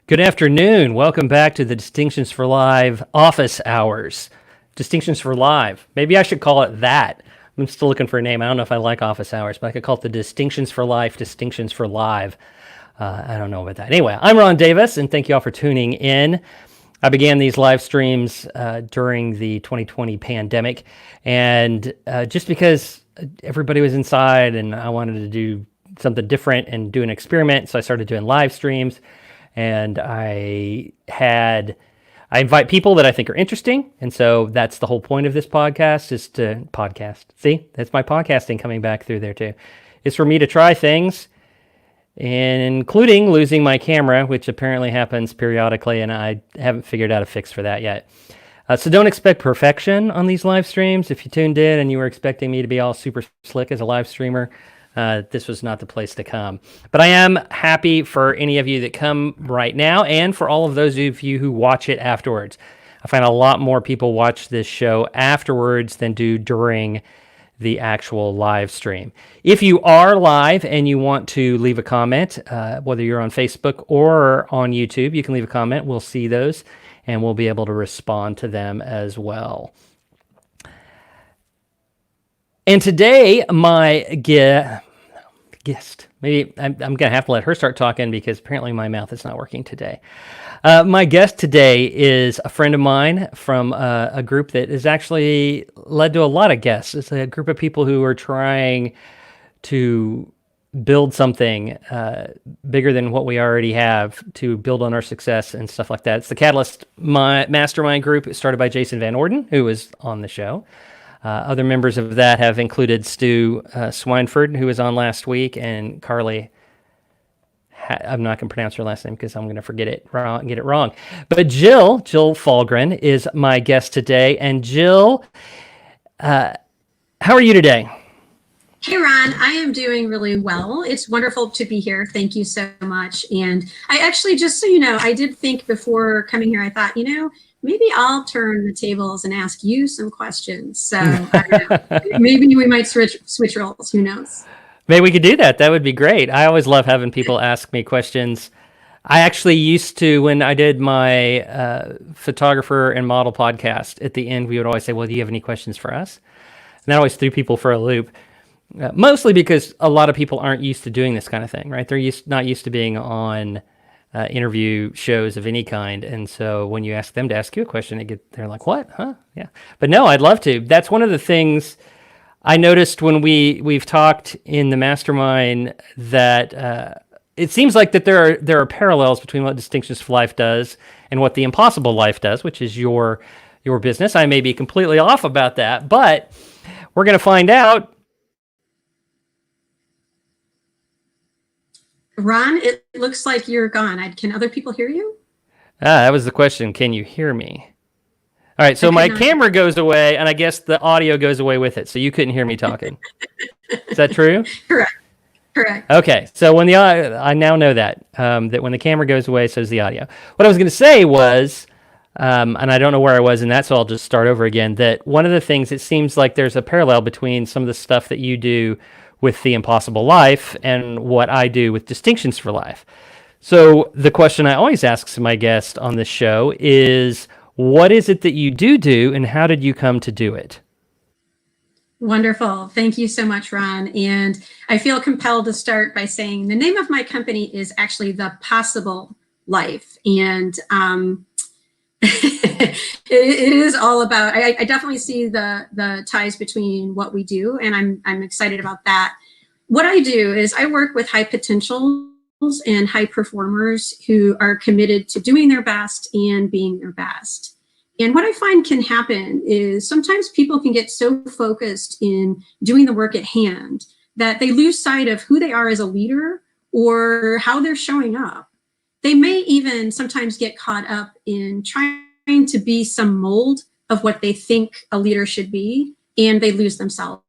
Good afternoon. Welcome back to the Distinctions for Live office hours. Distinctions for Live. Maybe I should call it that. I'm still looking for a name. I don't know if I like office hours, but I could call it the Distinctions for Life, Distinctions for Live. I don't know about that. Anyway, I'm Ron Davis, and thank you all for tuning in. I began these live streams during the 2020 pandemic, and just because everybody was inside and I wanted to do something different and do an experiment, so I started doing live streams. And I invite people that I think are interesting. And so that's the whole point of this podcast, is to podcast. See, that's my podcasting coming back through there too. It's for me to try things, including losing my camera, which apparently happens periodically, and I haven't figured out a fix for that yet. So don't expect perfection on these live streams. If you tuned in and you were expecting me to be all super slick as a live streamer, this was not the place to come. But I am happy for any of you that come right now, and for all of those of you who watch it afterwards. I find a lot more people watch this show afterwards than do during the actual live stream. If you are live and you want to leave a comment, whether you're on Facebook or on YouTube, you can leave a comment. We'll see those, and we'll be able to respond to them as well. And today, my guest, maybe I'm going to have to let her start talking because apparently my mouth is not working today. My guest today is a friend of mine from a group that has actually led to a lot of guests. It's a group of people who are trying to build something bigger than what we already have, to build on our success and stuff like that. It's the Catalyst Mastermind group, started by Jason Van Orden, who was on the show. Other members of that have included Stu Swineford, who was on last week, and Carly. I'm not going to pronounce her last name because I'm going to get it wrong. But Jill Fahlgren is my guest today. And Jill, how are you today? Hey, Ron, I am doing really well. It's wonderful to be here. Thank you so much. And I actually, just so you know, I did think before coming here, I thought, maybe I'll turn the tables and ask you some questions. So maybe we might switch roles. Who knows? Maybe we could do that. That would be great. I always love having people ask me questions. I actually used to, when I did my photographer and model podcast, at the end, we would always say, well, do you have any questions for us? And that always threw people for a loop. Mostly because a lot of people aren't used to doing this kind of thing, right? They're not used to being on interview shows of any kind. And so when you ask them to ask you a question, they're like, what? Huh? Yeah. But no, I'd love to. That's one of the things I noticed when we've talked in the mastermind, that it seems like that there are parallels between what Distinctions for Life does and what the Impossible Life does, which is your business. I may be completely off about that, but we're going to find out. Ron, it looks like you're gone. Can other people hear you? That was the question. Can you hear me? All right, so my camera goes away, and I guess the audio goes away with it, so you couldn't hear me talking. Is that true? Correct. Okay, so I now know that when the camera goes away, so does the audio. What I was going to say was, and I don't know where I was in that, so I'll just start over again, that one of the things, it seems like there's a parallel between some of the stuff that you do with the Impossible Life and what I do with Distinctions for Life. So the question I always ask my guest on this show is, what is it that you do, and how did you come to do it? Wonderful. Thank you so much, Ron. And I feel compelled to start by saying the name of my company is actually The Possible Life. And it is all about, I definitely see the ties between what we do, and I'm excited about that. What I do is I work with high potentials and high performers who are committed to doing their best and being their best. And what I find can happen is sometimes people can get so focused in doing the work at hand that they lose sight of who they are as a leader or how they're showing up. They may even sometimes get caught up in trying to be some mold of what they think a leader should be, and they lose themselves.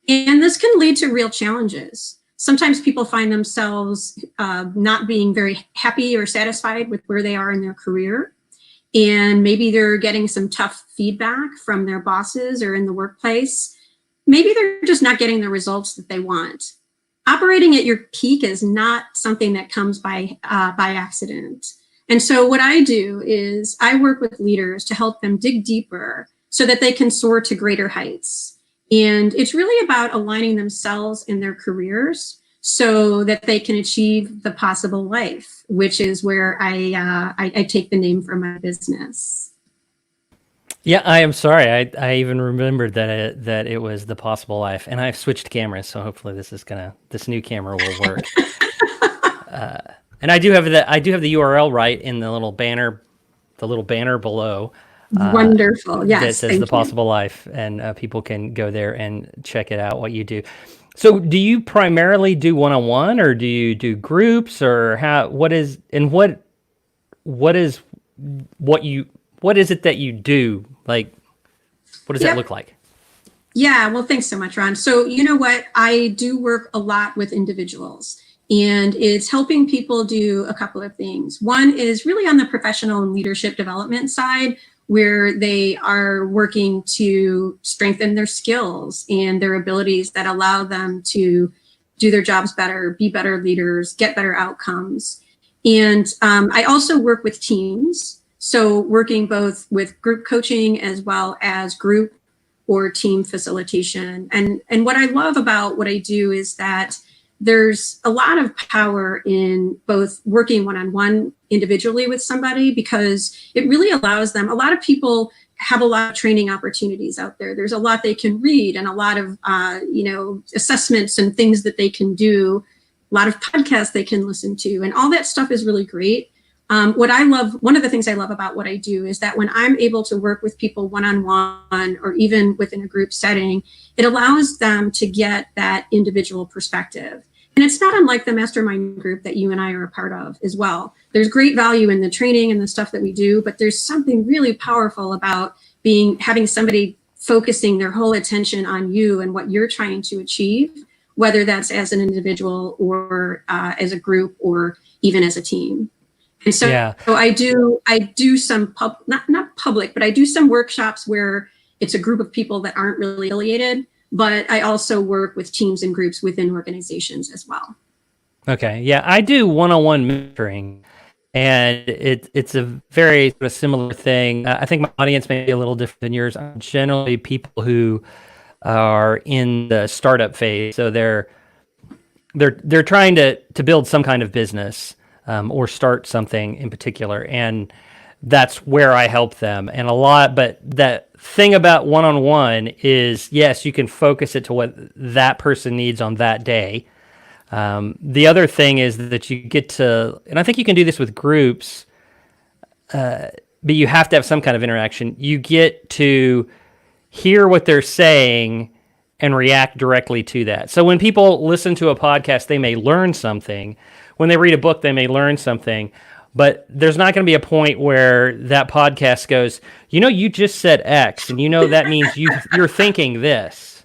And this can lead to real challenges. Sometimes people find themselves not being very happy or satisfied with where they are in their career. And maybe they're getting some tough feedback from their bosses or in the workplace. Maybe they're just not getting the results that they want. operating at your peak is not something that comes by accident. And so what I do is I work with leaders to help them dig deeper so that they can soar to greater heights. And it's really about aligning themselves in their careers so that they can achieve the possible life, which is where I take the name from my business. Yeah, I am sorry. I even remembered that it was the possible life, and I've switched cameras, so hopefully this new camera will work. And I do have the URL right in the little banner below. Wonderful. Yes. That says the possible life, and people can go there and check it out. What you do. So, do you primarily do one-on-one, or do you do groups, or what is it that you do? Like, what does that look like? Yeah, well, thanks so much, Ron. So, you know what? I do work a lot with individuals, and it's helping people do a couple of things. One is really on the professional and leadership development side, where they are working to strengthen their skills and their abilities that allow them to do their jobs better, be better leaders, get better outcomes. And I also work with teams. So working both with group coaching as well as group or team facilitation. And what I love about what I do is that there's a lot of power in both working one-on-one individually with somebody, because it really allows them. A lot of people have a lot of training opportunities out there. There's a lot they can read and a lot of assessments and things that they can do, a lot of podcasts they can listen to, and all that stuff is really great. One of the things I love about what I do is that when I'm able to work with people one-on-one or even within a group setting, it allows them to get that individual perspective. And it's not unlike the mastermind group that you and I are a part of as well. There's great value in the training and the stuff that we do, but there's something really powerful about having somebody focusing their whole attention on you and what you're trying to achieve, whether that's as an individual or as a group or even as a team. And so I do some not public, but I do some workshops where it's a group of people that aren't really affiliated, but I also work with teams and groups within organizations as well. Okay. Yeah, I do one-on-one mentoring, and it's a very sort of similar thing. I think my audience may be a little different than yours. I'm generally people who are in the startup phase, so they're trying to build some kind of business. Or start something in particular, and that's where I help them. And but that thing about one-on-one is, yes, you can focus it to what that person needs on that day. The other thing is that you get to, and I think you can do this with groups, but you have to have some kind of interaction. You get to hear what they're saying and react directly to that. So when people listen to a podcast, they may learn something. When they read a book, they may learn something, but there's not going to be a point where that podcast goes, you just said X, and that means you're thinking this.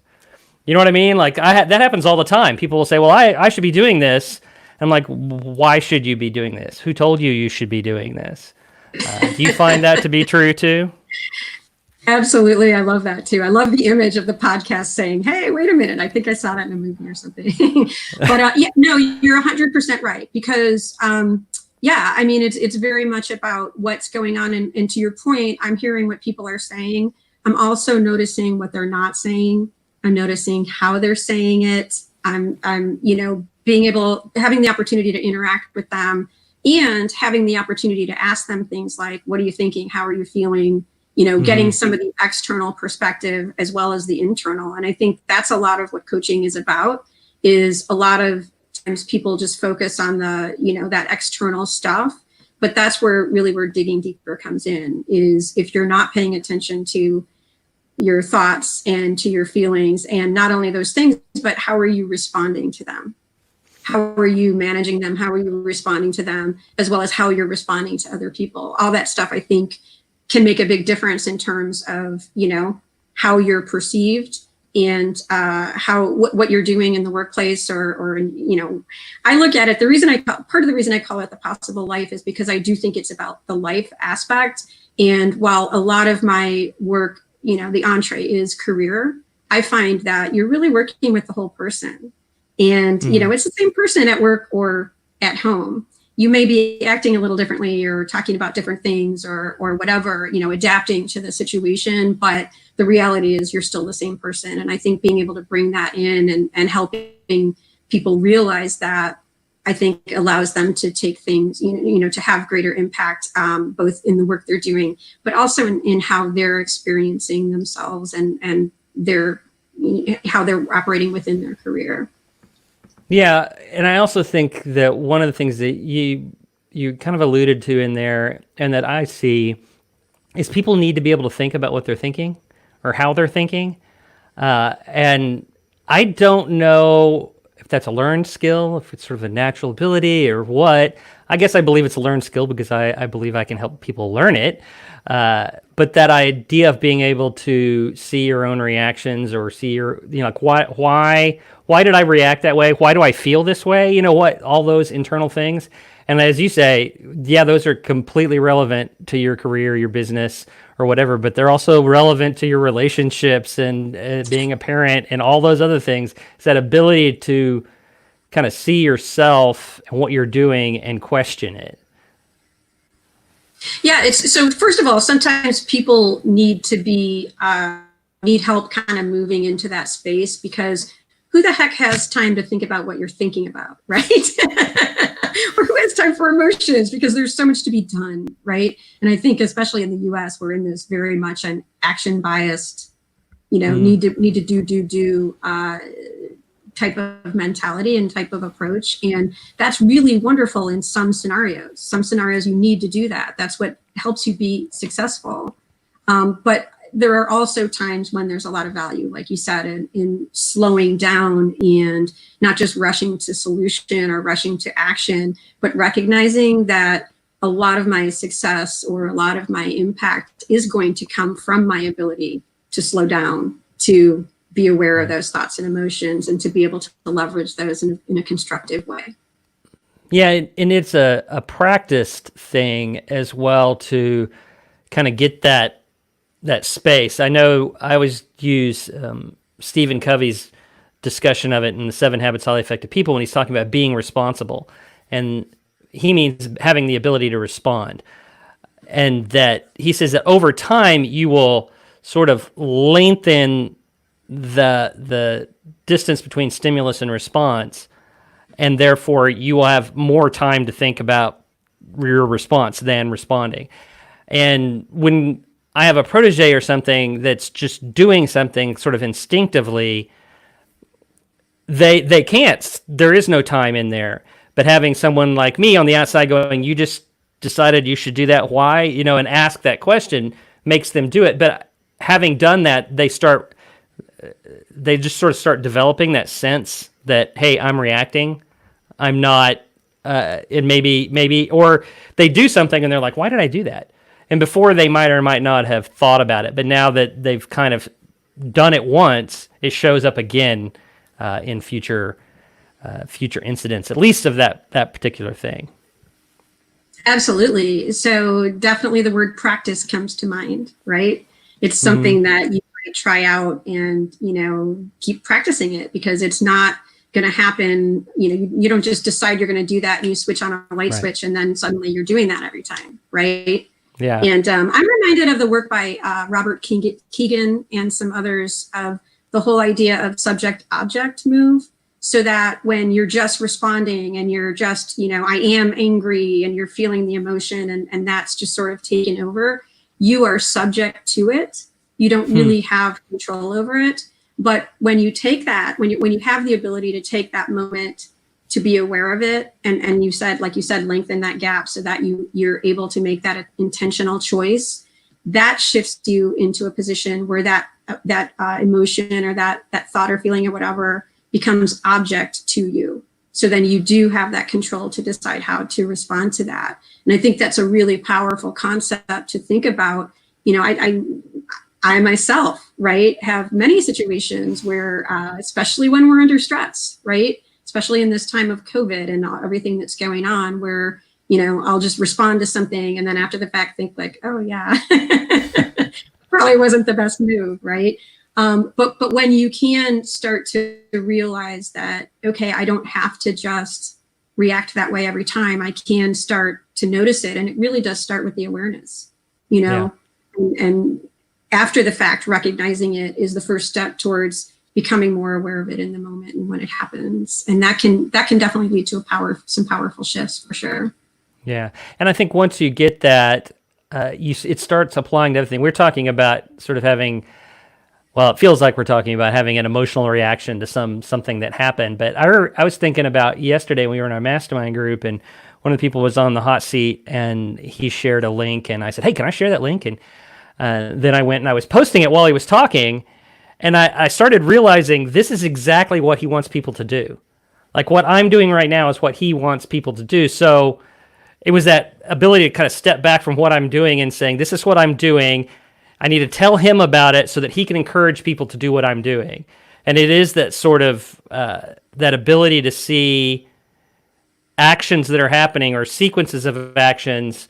You know what I mean? Like that happens all the time. People will say, well, I should be doing this. I'm like, why should you be doing this? Who told you should be doing this? Do you find that to be true too? Absolutely. I love that too. I love the image of the podcast saying, hey, wait a minute, I think I saw that in a movie or something. But you're 100% right, because it's very much about what's going on. And to your point, I'm hearing what people are saying. I'm also noticing what they're not saying. I'm noticing how they're saying it. I'm having the opportunity to interact with them and having the opportunity to ask them things like, what are you thinking? How are you feeling? Getting some of the external perspective as well as the internal. And I think that's a lot of what coaching is about, is a lot of times people just focus on the, that external stuff, but that's where digging deeper comes in, is if you're not paying attention to your thoughts and to your feelings, and not only those things, but how are you responding to them? How are you managing them? How are you responding to them, as well as how you're responding to other people? All that stuff, I think, can make a big difference in terms of, how you're perceived and what you're doing in the workplace or I look at it, part of the reason I call it the possible life is because I do think it's about the life aspect. And while a lot of my work, the entree is career, I find that you're really working with the whole person. And, it's the same person at work or at home. You may be acting a little differently or talking about different things or whatever, adapting to the situation. But the reality is you're still the same person. And I think being able to bring that in and helping people realize that, I think allows them to take things, to have greater impact, both in the work they're doing, but also in how they're experiencing themselves and how they're operating within their career. Yeah, and I also think that one of the things that you kind of alluded to in there, and that I see, is people need to be able to think about what they're thinking or how they're thinking. And I don't know if that's a learned skill, if it's sort of a natural ability or what. I guess I believe it's a learned skill because I believe I can help people learn it. But that idea of being able to see your own reactions or see your, like why did I react that way? Why do I feel this way? All those internal things. And as you say, yeah, those are completely relevant to your career, your business, or whatever, but they're also relevant to your relationships and being a parent and all those other things. It's that ability to kind of see yourself and what you're doing and question it. Yeah, so first of all, sometimes people need to need help kind of moving into that space, because who the heck has time to think about what you're thinking about, right? Or who has time for emotions, because there's so much to be done, right? And I think especially in the US, we're in this very much an action biased, need to do type of mentality and type of approach. And that's really wonderful in some scenarios. Some scenarios you need to do that. That's what helps you be successful. But there are also times when there's a lot of value, like you said, in slowing down and not just rushing to solution or rushing to action, but recognizing that a lot of my success or a lot of my impact is going to come from my ability to slow down, to be aware of those thoughts and emotions, and to be able to leverage those in a constructive way. Yeah, and it's a practiced thing as well to kind of get that space. I know I always use Stephen Covey's discussion of it in the 7 Habits of Highly Effective People when he's talking about being responsible. And he means having the ability to respond. And that he says that over time you will sort of lengthen the distance between stimulus and response, and therefore you will have more time to think about your response than responding. And when I have a protege or something that's just doing something sort of instinctively, they can't. There is no time in there. But having someone like me on the outside going, you just decided you should do that, why? And ask that question makes them do it. But having done that, they just sort of start developing that sense that, hey, I'm reacting. I'm not, it maybe, or they do something and they're like, why did I do that? And before they might or might not have thought about it, but now that they've kind of done it once, it shows up again in future incidents, at least of that particular thing. Absolutely. So definitely the word practice comes to mind, right? It's something that you might try out and, keep practicing it, because it's not going to happen. You don't just decide you're going to do that and you switch on a light switch and then suddenly you're doing that every time, right? Yeah. And I'm reminded of the work by Robert Keegan and some others of the whole idea of subject-object move, so that when you're just responding and you're just, I am angry and you're feeling the emotion and that's just sort of taken over, you are subject to it. You don't really have control over it. But when you take that, when you have the ability to take that moment to be aware of it, and you said, like you said, lengthen that gap so that you're able to make that intentional choice, that shifts you into a position where that emotion or that thought or feeling or whatever becomes object to you. So then you do have that control to decide how to respond to that. And I think that's a really powerful concept to think about. I myself, right, have many situations where, especially when we're under stress, right, especially in this time of COVID and everything that's going on, where, I'll just respond to something and then after the fact think like, oh yeah, probably wasn't the best move, right? But when you can start to realize that, okay, I don't have to just react that way every time. I can start to notice it. And it really does start with the awareness, and after the fact, recognizing it is the first step towards becoming more aware of it in the moment and when it happens. And that can definitely lead to some powerful shifts for sure. Yeah. And I think once you get that, it starts applying to everything. We're talking about sort of having, well, it feels like we're talking about having an emotional reaction to something that happened. But I was thinking about yesterday when we were in our mastermind group, and one of the people was on the hot seat, and he shared a link, and I said, "Hey, can I share that link?" And then I went and I was posting it while he was talking, and I started realizing this is exactly what he wants people to do. Like what I'm doing right now is what he wants people to do. So it was that ability to kind of step back from what I'm doing and saying, this is what I'm doing. I need to tell him about it so that he can encourage people to do what I'm doing. And it is that sort of, that ability to see actions that are happening or sequences of actions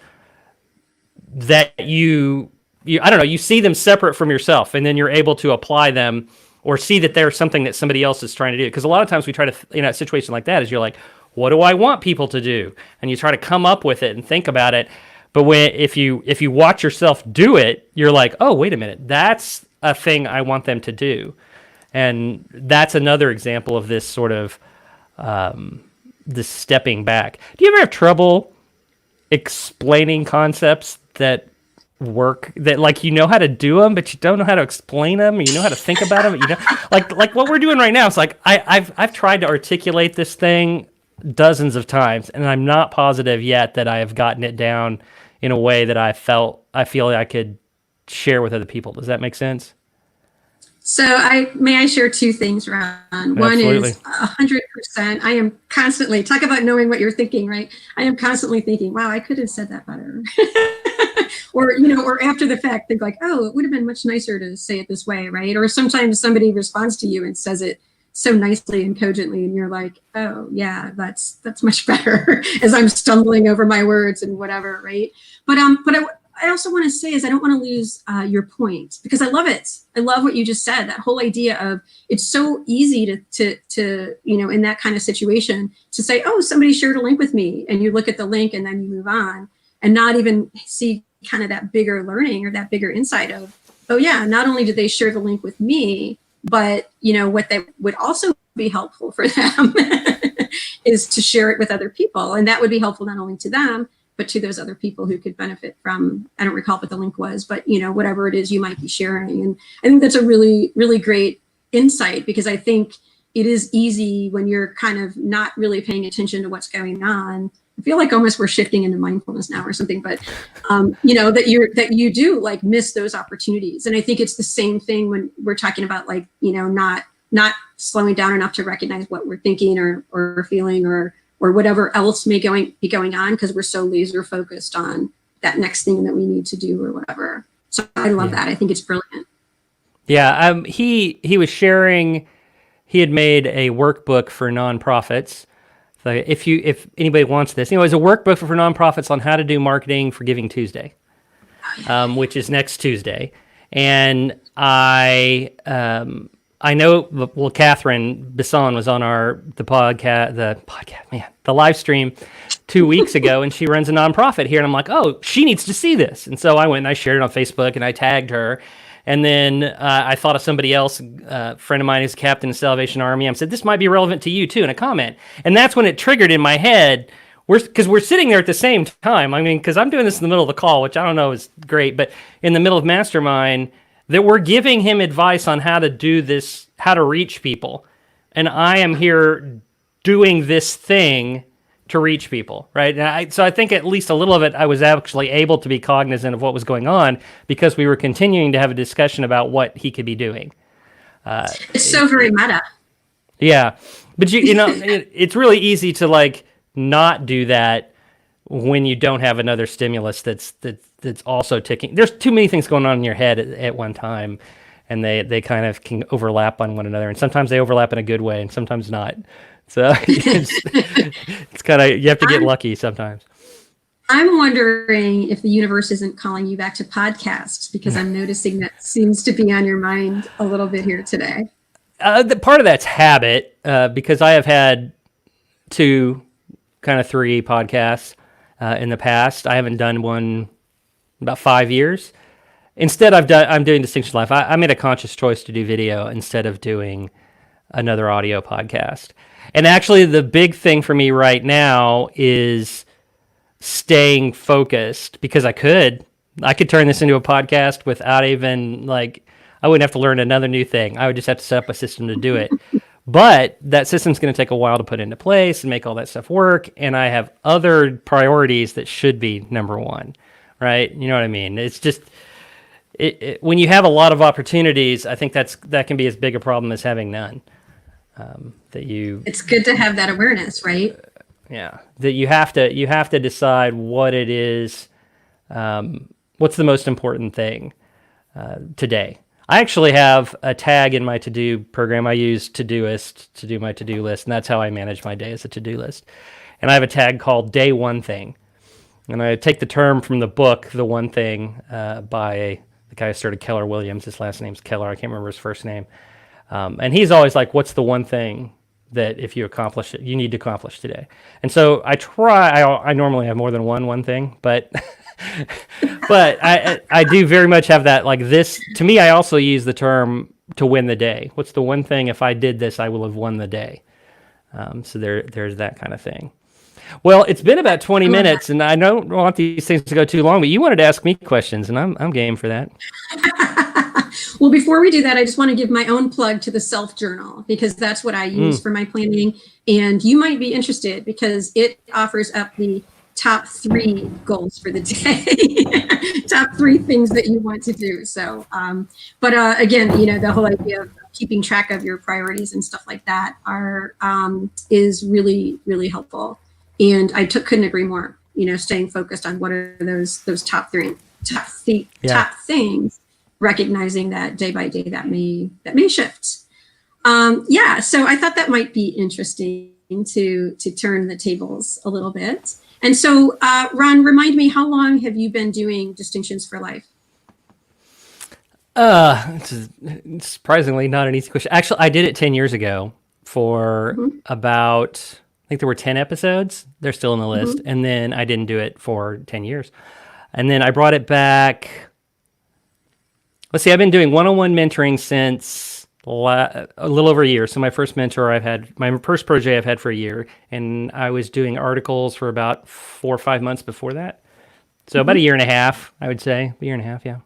that I don't know, you see them separate from yourself, and then you're able to apply them or see that there's something that somebody else is trying to do. Because a lot of times we try to, in a situation like that, is you're like, what do I want people to do? And you try to come up with it and think about it. But if you watch yourself do it, you're like, oh, wait a minute, that's a thing I want them to do. And that's another example of this sort of this stepping back. Do you ever have trouble explaining concepts that work, that like you know how to do them but you don't know how to explain them, or you know how to think about them, like what we're doing right now? It's like I've tried to articulate this thing dozens of times, and I'm not positive yet that I have gotten it down in a way that I feel I could share with other people. Does that make sense? So may I share two things, Ron? One Absolutely. is 100%. I am constantly, talk about knowing what you're thinking, right? I am constantly thinking, wow, I could have said that better. or after the fact, think like, oh, it would have been much nicer to say it this way, right? Or sometimes somebody responds to you and says it so nicely and cogently, and you're like, oh yeah, that's much better as I'm stumbling over my words and whatever, right? But I also want to say is I don't want to lose your point, because I love it. I love what you just said. That whole idea of it's so easy to in that kind of situation to say, oh, somebody shared a link with me, and you look at the link and then you move on and not even see kind of that bigger learning or that bigger insight of, oh yeah, not only did they share the link with me, but what they would also be helpful for them is to share it with other people, and that would be helpful not only to them but to those other people who could benefit from, I don't recall what the link was, but whatever it is you might be sharing. And I think that's a really, really great insight, because I think it is easy when you're kind of not really paying attention to what's going on. I feel like almost we're shifting into mindfulness now or something, but that you do like miss those opportunities. And I think it's the same thing when we're talking about like, not slowing down enough to recognize what we're thinking or feeling or whatever else may be going on, because we're so laser focused on that next thing that we need to do or whatever. So I love that. I think it's brilliant. Yeah. He was sharing, he had made a workbook for nonprofits. So if anybody wants this, it's a workbook for nonprofits on how to do marketing for Giving Tuesday, which is next Tuesday. And I know, well, Catherine Bisson was on the live stream 2 weeks ago, and she runs a nonprofit here. And I'm like, oh, she needs to see this. And so I went and I shared it on Facebook and I tagged her. And then I thought of somebody else, a friend of mine who's a captain of the Salvation Army. I said, this might be relevant to you too, in a comment. And that's when it triggered in my head, because we're sitting there at the same time. I mean, because I'm doing this in the middle of the call, which I don't know is great, but in the middle of Mastermind, that we're giving him advice on how to do this, how to reach people. And I am here doing this thing to reach people, right? And so I think at least a little of it, I was actually able to be cognizant of what was going on, because we were continuing to have a discussion about what he could be doing. It's so very meta. Yeah. But it's really easy to like not do that when you don't have another stimulus that's also ticking. There's too many things going on in your head at one time, and they kind of can overlap on one another. And sometimes they overlap in a good way, and sometimes not. So it's kind of, you have to get lucky sometimes. I'm wondering if the universe isn't calling you back to podcasts, because I'm noticing that seems to be on your mind a little bit here today. The part of that's habit, because I have had two, kind of three podcasts in the past. I haven't done one in about 5 years. Instead, I'm doing Distinction Live. I made a conscious choice to do video instead of doing another audio podcast. And actually, the big thing for me right now is staying focused, because I could turn this into a podcast without even I wouldn't have to learn another new thing. I would just have to set up a system to do it. But that system's going to take a while to put into place and make all that stuff work. And I have other priorities that should be number one, right? You know what I mean? It's just, when you have a lot of opportunities, I think that can be as big a problem as having none. It's good to have that awareness, right? Yeah, that you have to decide what it is. What's the most important thing today? I actually have a tag in my to-do program. I use Todoist to do my to-do list, and that's how I manage my day, as a to-do list. And I have a tag called Day One Thing. And I take the term from the book, The One Thing, by the guy who started Keller Williams. His last name's Keller. I can't remember his first name. And he's always like, what's the one thing that if you accomplish it, you need to accomplish today? And so I normally have more than one thing, but but I do very much have that, this. To me, I also use the term to win the day. What's the one thing, if I did this, I will have won the day? So there's that kind of thing. Well, it's been about 20 minutes, and I don't want these things to go too long, but you wanted to ask me questions, and I'm game for that. Well, before we do that, I just want to give my own plug to the Self Journal, because that's what I use for my planning. And you might be interested, because it offers up the top 3 goals for the day, top 3 things that you want to do. So, again, the whole idea of keeping track of your priorities and stuff like that is really, really helpful. And I couldn't agree more. Staying focused on what are those top things, recognizing that day by day that may shift. So I thought that might be interesting to turn the tables a little bit. And so, Ron, remind me, how long have you been doing Distinctions for Life? It's surprisingly not an easy question. Actually, I did it 10 years ago for about, I think there were 10 episodes. They're still on the list. And then I didn't do it for 10 years. And then I brought it back. Let's see, I've been doing one-on-one mentoring since a little over a year. So my first project I've had for a year, and I was doing articles for about 4 or 5 months before that. So about a year and a half, I would say. A year and a half, yeah.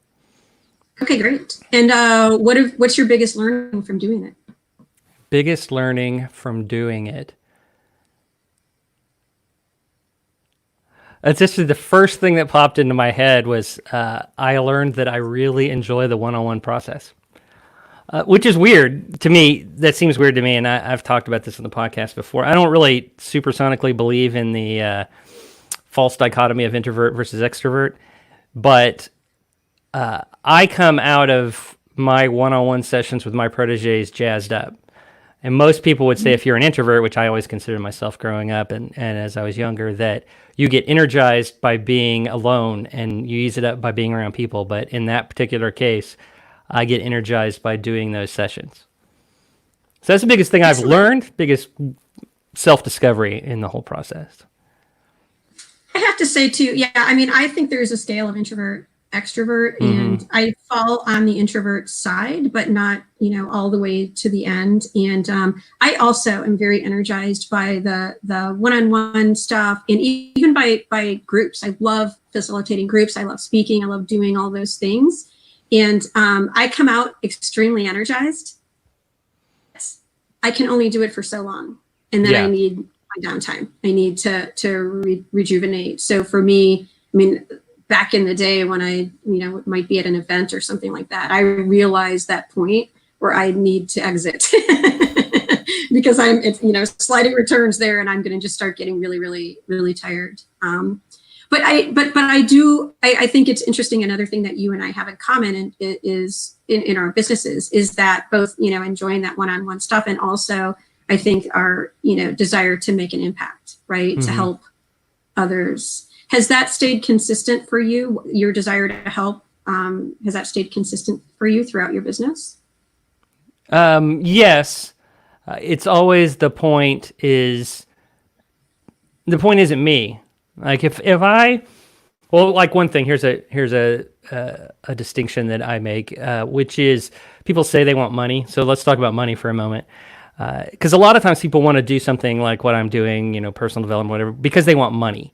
Okay, great. And what's your biggest learning from doing it? Biggest learning from doing it? It's just the first thing that popped into my head was I learned that I really enjoy the one-on-one process, which is weird to me. That seems weird to me, and I've talked about this in the podcast before. I don't really supersonically believe in the false dichotomy of introvert versus extrovert, but I come out of my one-on-one sessions with my proteges jazzed up. And most people would say, if you're an introvert, which I always considered myself growing up and as I was younger, that you get energized by being alone and you use it up by being around people. But in that particular case, I get energized by doing those sessions. So that's the biggest thing I've learned, biggest self-discovery in the whole process. I have to say, too, I think there's a scale of introvert, extrovert, and I fall on the introvert side, but not, all the way to the end. And I also am very energized by the one-on-one stuff, and even by groups. I love facilitating groups. I love speaking. I love doing all those things. And I come out extremely energized. I can only do it for so long. And then I need my downtime. I need to rejuvenate. So for me, back in the day when I, might be at an event or something like that, I realized that point where I need to exit because sliding returns there, and I'm going to just start getting really, really, really tired. But I think it's interesting. Another thing that you and I have in common is in our businesses is that both, enjoying that one-on-one stuff, and also I think our, desire to make an impact, right? To help others. Has that stayed consistent for you? Your desire to help, has that stayed consistent for you throughout your business? Yes. It's always the point isn't me. Like if I, well, like one thing, here's a distinction that I make, which is people say they want money. So let's talk about money for a moment. Because a lot of times people want to do something like what I'm doing, personal development, whatever, because they want money.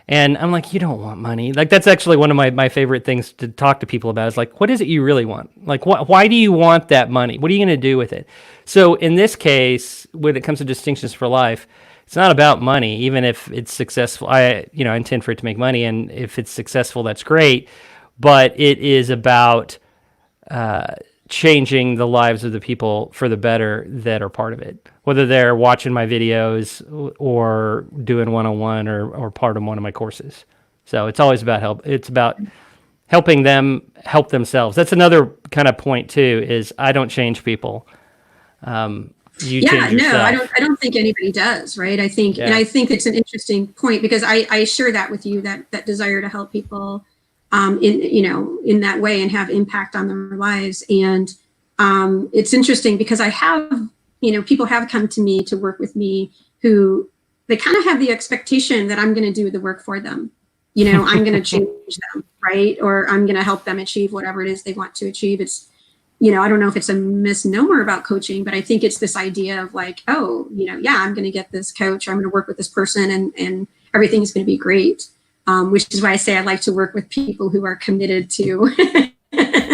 And I'm like, you don't want money. Like, that's actually one of my favorite things to talk to people about is like, what is it you really want? Like, why do you want that money? What are you going to do with it? So in this case, when it comes to distinctions for life, it's not about money, even if it's successful. I intend for it to make money. And if it's successful, that's great. But it is about, changing the lives of the people for the better that are part of it, whether they're watching my videos or doing one-on-one or part of one of my courses. So it's always about help. It's about helping them help themselves. That's another kind of point too, is I don't change people. You change yourself. I don't think anybody does, right? I think, and I think it's an interesting point because I share that with you, that desire to help people in that way and have impact on their lives. And it's interesting because I have, people have come to me to work with me who they kind of have the expectation that I'm going to do the work for them. I'm going to change them, right? Or I'm going to help them achieve whatever it is they want to achieve. It's, I don't know if it's a misnomer about coaching, but I think it's this idea of like, oh, I'm going to get this coach, or I'm going to work with this person and everything's going to be great. Which is why I say I like to work with people who are committed to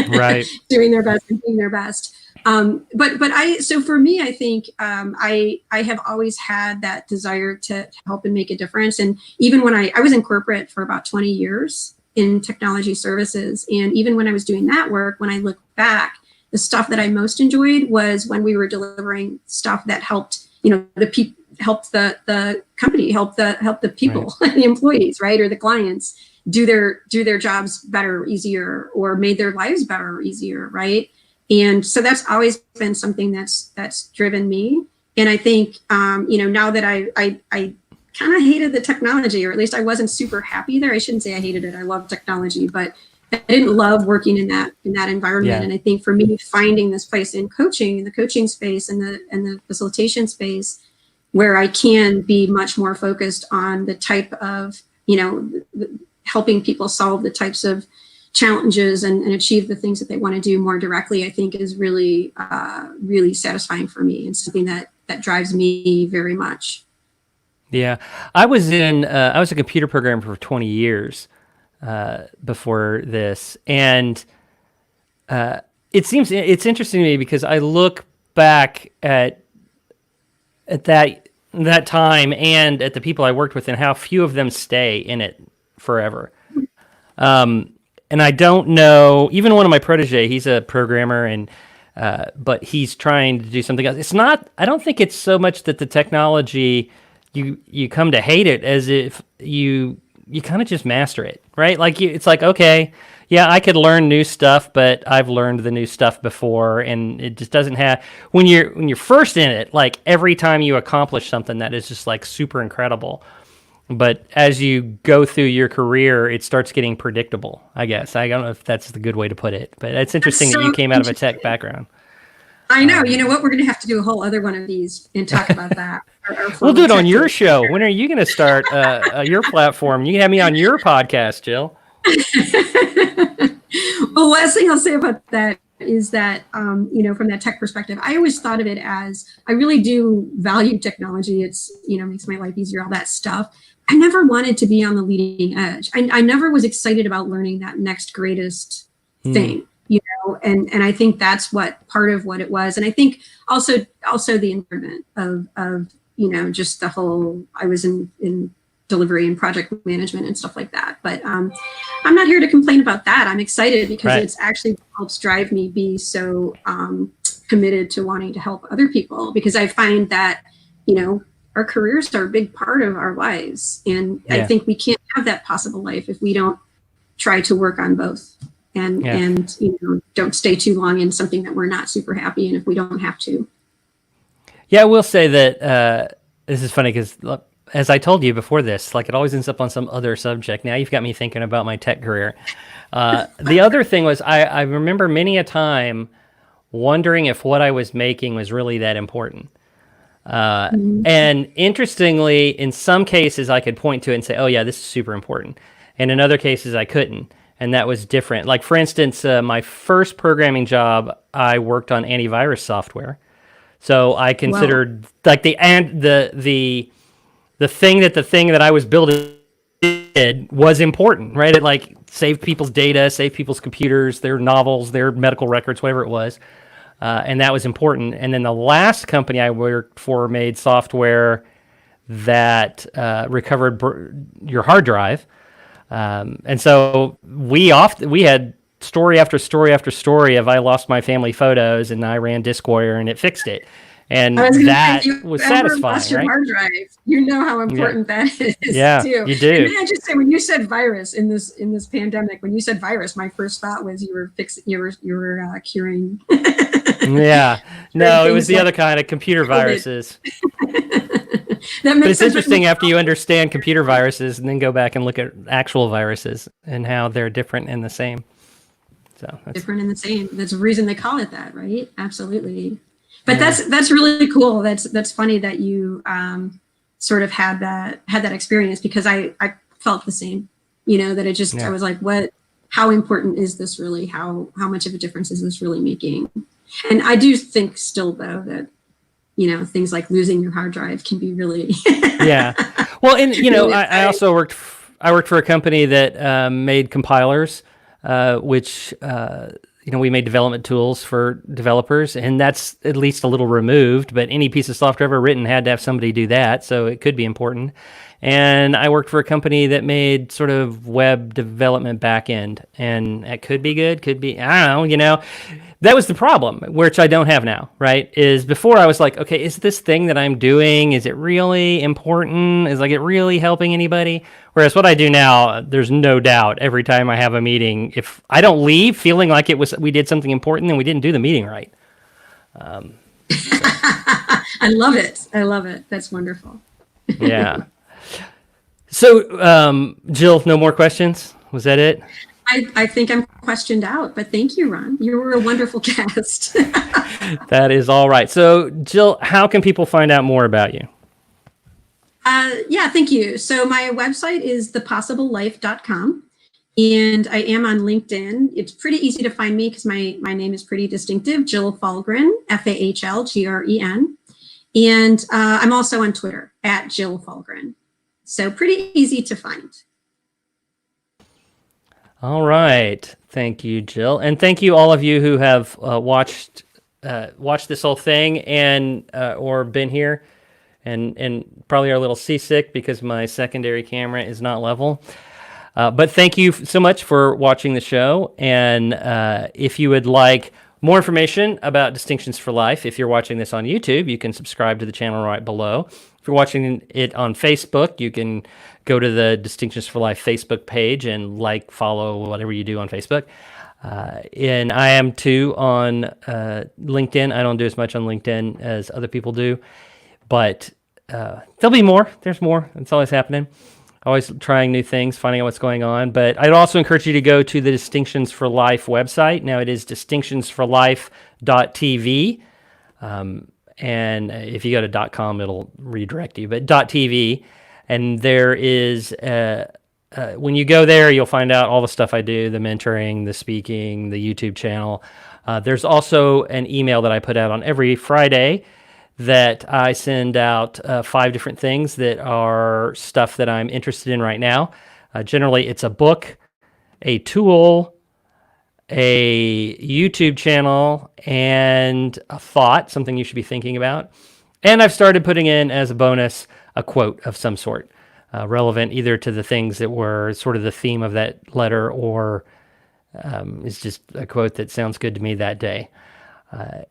right. doing their best and being their best. So for me, I think I have always had that desire to help and make a difference. And even when I was in corporate for about 20 years in technology services, and even when I was doing that work, when I look back, the stuff that I most enjoyed was when we were delivering stuff that helped, helped the company, help the people, right. The employees, right, or the clients do their jobs better, easier, or made their lives better or easier, right? And so that's always been something that's driven me. And I think now that I kind of hated the technology, or at least I wasn't super happy there. I shouldn't say I hated it. I love technology, but I didn't love working in that environment. Yeah. And I think for me, finding this place in coaching, in the coaching space and the facilitation space, where I can be much more focused on the type of, helping people solve the types of challenges and achieve the things that they want to do more directly, I think is really, really satisfying for me and something that drives me very much. Yeah. I was a computer programmer for 20 years before this. And it's interesting to me because I look back at that time and at the people I worked with and how few of them stay in it forever. And I don't know, even one of my protege, he's a programmer and but he's trying to do something else. It's not, I don't think it's so much that the technology, you come to hate it as if you kind of just master it, right? Like it's like, okay, yeah, I could learn new stuff, but I've learned the new stuff before, and it just doesn't have, when you're first in it, like every time you accomplish something that is just like super incredible. But as you go through your career, it starts getting predictable, I guess. I don't know if that's the good way to put it, but it's interesting that you came out of a tech background. I know. You know what? We're going to have to do a whole other one of these and talk about that. We'll do it on your show. When are you going to start your platform? You can have me on your podcast, Jill. Well, last thing I'll say about that is that, from that tech perspective, I always thought of it as, I really do value technology. It's, makes my life easier, all that stuff. I never wanted to be on the leading edge. I never was excited about learning that next greatest thing. And I think that's part of what it was. And I think also the environment of just the whole, I was in delivery and project management and stuff like that. But I'm not here to complain about that. I'm excited because It's actually helps drive me be so committed to wanting to help other people, because I find that, our careers are a big part of our lives. And I think we can't have that possible life if we don't try to work on both. And don't stay too long in something that we're not super happy in if we don't have to. Yeah, I will say that this is funny because as I told you before this, like it always ends up on some other subject. Now you've got me thinking about my tech career. The other thing was I remember many a time wondering if what I was making was really that important. And interestingly, in some cases, I could point to it and say, oh, yeah, this is super important. And in other cases, I couldn't. And that was different. Like, for instance, my first programming job, I worked on antivirus software. So I considered like the thing that I was building did was important, right? It like saved people's data, saved people's computers, their novels, their medical records, whatever it was. And that was important. And then the last company I worked for made software that recovered your hard drive. And so we had story after story after story of I lost my family photos and I ran DiskWire and it fixed it. And that was satisfying, lost your right? hard drive, you know how important that is. Yeah, too. you do. And may I just say, when you said virus in this pandemic, when you said virus, my first thought was you were curing. Yeah, no, it was the other kind of computer viruses. But it's interesting after you understand computer viruses and then go back and look at actual viruses and how they're different and the same. So that's different and the same. There's a reason they call it that, right? Absolutely. But that's really cool. That's funny that you sort of had that experience, because I felt the same. You know, that it just I was like, how important is this really? How much of a difference is this really making? And I do think still though that, you know, things like losing your hard drive can be really yeah. Well, and you know, really I also worked for a company that made compilers, which you know, we made development tools for developers, and that's at least a little removed, but any piece of software ever written had to have somebody do that, so it could be important. And I worked for a company that made sort of web development backend, and it could be good, could be, I don't know, you know. That was the problem, which I don't have now, right? Is before I was like, okay, is this thing that I'm doing, is it really important? Is like it really helping anybody? Whereas what I do now, there's no doubt every time I have a meeting, if I don't leave feeling like we did something important, then we didn't do the meeting right. I love it. I love it. That's wonderful. Yeah. So, Jill, no more questions? Was that it? I think I'm questioned out, but thank you, Ron. You were a wonderful guest. That is all right. So, Jill, how can people find out more about you? Yeah, thank you. So my website is thepossiblelife.com, and I am on LinkedIn. It's pretty easy to find me because my name is pretty distinctive, Jill Fahlgren, Fahlgren. And I'm also on Twitter at Jill Fahlgren. So pretty easy to find. All right. Thank you, Jill. And thank you all of you who have watched this whole thing and or been here and probably are a little seasick because my secondary camera is not level. But thank you so much for watching the show. And if you would like more information about Distinctions for Life, if you're watching this on YouTube, you can subscribe to the channel right below. If you're watching it on Facebook, you can go to the Distinctions for Life Facebook page and follow, whatever you do on Facebook. And I am too on LinkedIn. I don't do as much on LinkedIn as other people do, but there'll be more. There's more. It's always happening. Always trying new things, finding out what's going on. But I'd also encourage you to go to the Distinctions for Life website. Now it is distinctionsforlife.tv. And if you go to .com, it'll redirect you. But .tv, and there is, when you go there, you'll find out all the stuff I do, the mentoring, the speaking, the YouTube channel. There's also an email that I put out on every Friday that I send out 5 different things that are stuff that I'm interested in right now. Generally, it's a book, a tool, a YouTube channel, and a thought, something you should be thinking about. And I've started putting in as a bonus a quote of some sort, relevant either to the things that were sort of the theme of that letter or is just a quote that sounds good to me that day.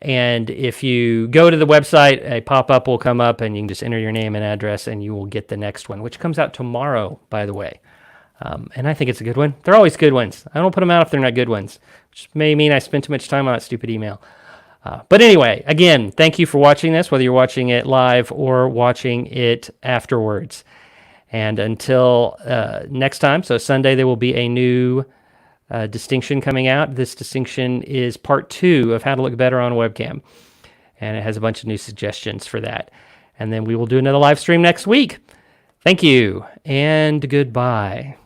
And if you go to the website, a pop-up will come up and you can just enter your name and address and you will get the next one, which comes out tomorrow, by the way. And I think it's a good one. They're always good ones. I don't put them out if they're not good ones, which may mean I spent too much time on that stupid email. But anyway, again, thank you for watching this, whether you're watching it live or watching it afterwards. And until next time, so Sunday, there will be a new distinction coming out. This distinction is part 2 of how to look better on webcam. And it has a bunch of new suggestions for that. And then we will do another live stream next week. Thank you, and goodbye.